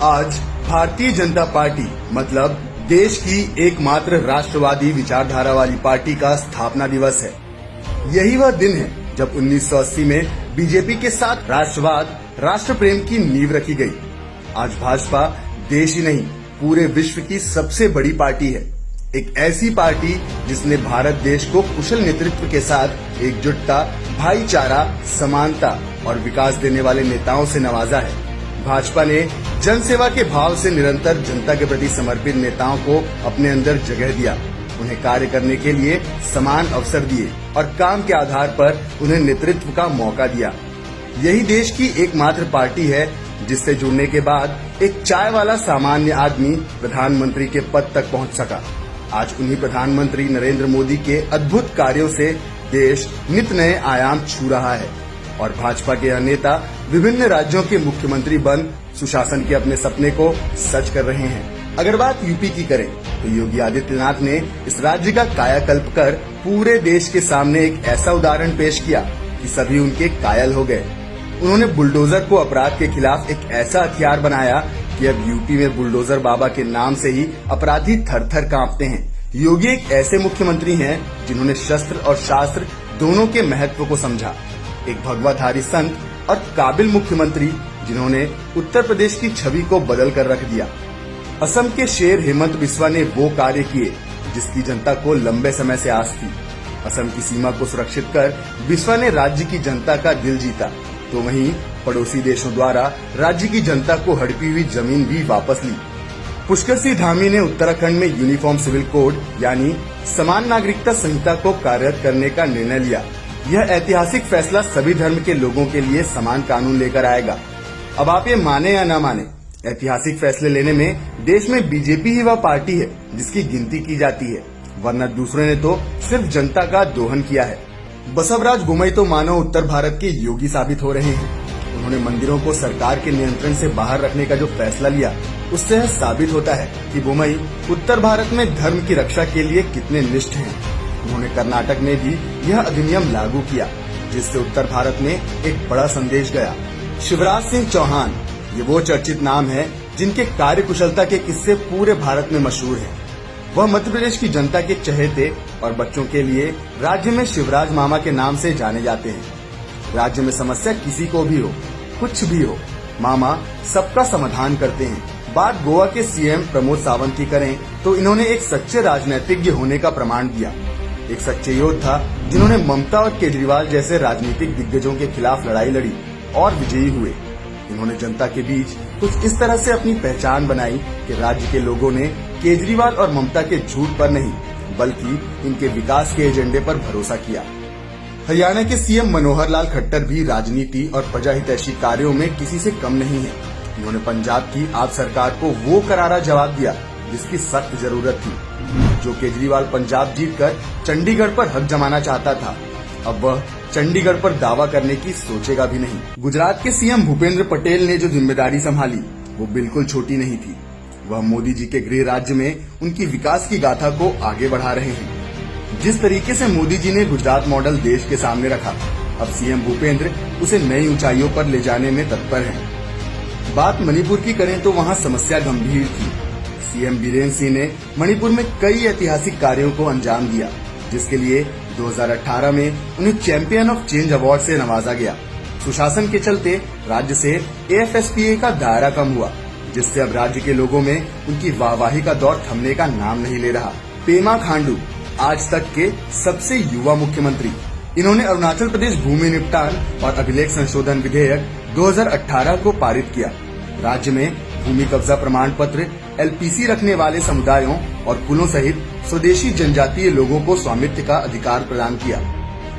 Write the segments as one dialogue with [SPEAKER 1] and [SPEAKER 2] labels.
[SPEAKER 1] आज भारतीय जनता पार्टी मतलब देश की एकमात्र राष्ट्रवादी विचारधारा वाली पार्टी का स्थापना दिवस है। यही वह दिन है जब 1980 में बीजेपी के साथ राष्ट्रवाद, राष्ट्र प्रेम की नींव रखी गई। आज भाजपा देश ही नहीं पूरे विश्व की सबसे बड़ी पार्टी है। एक ऐसी पार्टी जिसने भारत देश को कुशल नेतृत्व के साथ एकजुटता, भाईचारा, समानता और विकास देने वाले नेताओं से नवाजा है। भाजपा ने जनसेवा के भाव से निरंतर जनता के प्रति समर्पित नेताओं को अपने अंदर जगह दिया, उन्हें कार्य करने के लिए समान अवसर दिए और काम के आधार पर उन्हें नेतृत्व का मौका दिया। यही देश की एकमात्र पार्टी है जिससे जुड़ने के बाद एक चाय वाला सामान्य आदमी प्रधानमंत्री के पद तक पहुंच सका। आज उन्हीं प्रधानमंत्री नरेंद्र मोदी के अद्भुत कार्यों से देश नित नए आयाम छू रहा है और भाजपा के यह नेता विभिन्न राज्यों के मुख्यमंत्री बन सुशासन के अपने सपने को सच कर रहे हैं। अगर बात यूपी की करें तो योगी आदित्यनाथ ने इस राज्य का कायाकल्प कर पूरे देश के सामने एक ऐसा उदाहरण पेश किया कि सभी उनके कायल हो गए। उन्होंने बुलडोजर को अपराध के खिलाफ एक ऐसा हथियार बनाया कि अब यूपी में बुलडोजर बाबा के नाम से ही अपराधी थर थर कांपते हैं। योगी एक ऐसे मुख्यमंत्री हैं जिन्होंने शस्त्र और शास्त्र दोनों के महत्व को समझा। एक भगवाधारी संत और काबिल मुख्यमंत्री जिन्होंने उत्तर प्रदेश की छवि को बदल कर रख दिया। असम के शेर हेमंत बिस्वा ने वो कार्य किए जिसकी जनता को लंबे समय से आस थी। असम की सीमा को सुरक्षित कर बिस्वा ने राज्य की जनता का दिल जीता, तो वहीं पड़ोसी देशों द्वारा राज्य की जनता को हड़पी हुई जमीन भी वापस ली। पुष्कर सिंह धामी ने उत्तराखंड में यूनिफॉर्म सिविल कोड यानी समान नागरिकता संहिता को कार्यरत करने का निर्णय लिया। यह ऐतिहासिक फैसला सभी धर्म के लोगों के लिए समान कानून लेकर आएगा। अब आप ये माने या न माने, ऐतिहासिक फैसले लेने में देश में बीजेपी ही वह पार्टी है जिसकी गिनती की जाती है, वरना दूसरे ने तो सिर्फ जनता का दोहन किया है। बसवराज बोम्मई तो मानो उत्तर भारत के योगी साबित हो रहे हैं। उन्होंने मंदिरों को सरकार के नियंत्रण से बाहर रखने का जो फैसला लिया, उससे यह साबित होता है कि बोम्मई उत्तर भारत में धर्म की रक्षा के लिए कितने निष्ठ हैं। उन्होंने कर्नाटक में भी यह अधिनियम लागू किया, जिससे उत्तर भारत में एक बड़ा संदेश गया। शिवराज सिंह चौहान ये वो चर्चित नाम है जिनके कार्य कुशलता के किस्से पूरे भारत में मशहूर हैं। वह मध्य प्रदेश की जनता के चहेते और बच्चों के लिए राज्य में शिवराज मामा के नाम से जाने जाते हैं। राज्य में समस्या किसी को भी हो, कुछ भी हो, मामा सबका समाधान करते हैं। बात गोवा के सीएम प्रमोद सावंत की करें तो इन्होंने एक सच्चे राजनीतिज्ञ होने का प्रमाण दिया। एक सच्चे योद्धा जिन्होंने ममता और केजरीवाल जैसे राजनीतिक दिग्गजों के खिलाफ लड़ाई लड़ी और विजयी हुए। इन्होंने जनता के बीच कुछ इस तरह से अपनी पहचान बनाई कि राज्य के लोगों ने केजरीवाल और ममता के झूठ पर नहीं बल्कि इनके विकास के एजेंडे पर भरोसा किया। हरियाणा के सीएम मनोहर लाल खट्टर भी राजनीति और प्रजाहितैषी कार्यों में किसी से कम नहीं है। उन्होंने पंजाब की आप सरकार को वो करारा जवाब दिया जिसकी सख्त जरूरत थी। जो केजरीवाल पंजाब जीतकर चंडीगढ़ पर हक जमाना चाहता था, अब वह चंडीगढ़ पर दावा करने की सोचेगा भी नहीं। गुजरात के सीएम भूपेंद्र पटेल ने जो जिम्मेदारी संभाली वो बिल्कुल छोटी नहीं थी। वह मोदी जी के गृह राज्य में उनकी विकास की गाथा को आगे बढ़ा रहे हैं। जिस तरीके से मोदी जी ने गुजरात मॉडल देश के सामने रखा, अब सीएम भूपेंद्र उसे नई ऊंचाइयों पर ले जाने में तत्पर हैं। बात मणिपुर की करें तो वहां समस्या गंभीर थी। सीएम बीरेन सिंह ने मणिपुर में कई ऐतिहासिक कार्यों को अंजाम दिया, जिसके लिए 2018 में उन्हें चैंपियन ऑफ चेंज अवार्ड से नवाजा गया। सुशासन के चलते राज्य से एएफएसपीए का दायरा कम हुआ, जिससे अब राज्य के लोगों में उनकी वाहवाही का दौर थमने का नाम नहीं ले रहा। पेमा खांडू आज तक के सबसे युवा मुख्यमंत्री। इन्होंने अरुणाचल प्रदेश भूमि निपटान और अभिलेख संशोधन विधेयक 2018 को पारित किया। राज्य में भूमि कब्जा प्रमाण पत्र एलपीसी रखने वाले समुदायों और कुलों सहित स्वदेशी जनजातीय लोगों को स्वामित्व का अधिकार प्रदान किया।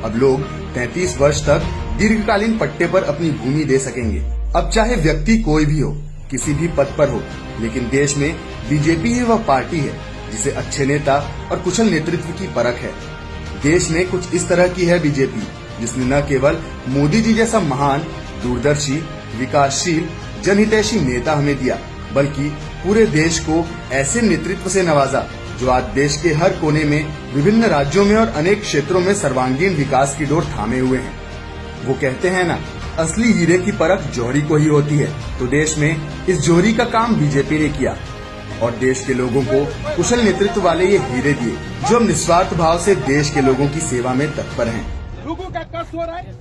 [SPEAKER 1] अब लोग 33 वर्ष तक दीर्घकालीन पट्टे पर अपनी भूमि दे सकेंगे। अब चाहे व्यक्ति कोई भी हो, किसी भी पद पर हो, लेकिन देश में बीजेपी ही वह पार्टी है जिसे अच्छे नेता और कुशल नेतृत्व की परख है। देश में कुछ इस तरह की है बीजेपी जिसने न केवल मोदी जी जैसा महान, दूरदर्शी, विकासशील, जनहितैषी नेता हमें दिया, बल्कि पूरे देश को ऐसे नेतृत्व से नवाजा जो आज देश के हर कोने में, विभिन्न राज्यों में और अनेक क्षेत्रों में सर्वांगीण विकास की डोर थामे हुए हैं। वो कहते हैं ना, असली हीरे की परख जौहरी को ही होती है, तो देश में इस जौहरी का काम बीजेपी ने किया और देश के लोगों को कुशल नेतृत्व वाले ये हीरे दिए, जो अब निस्वार्थ भाव से देश के लोगों की सेवा में तत्पर हैं।
[SPEAKER 2] लोगों का कष्ट हो रहा है,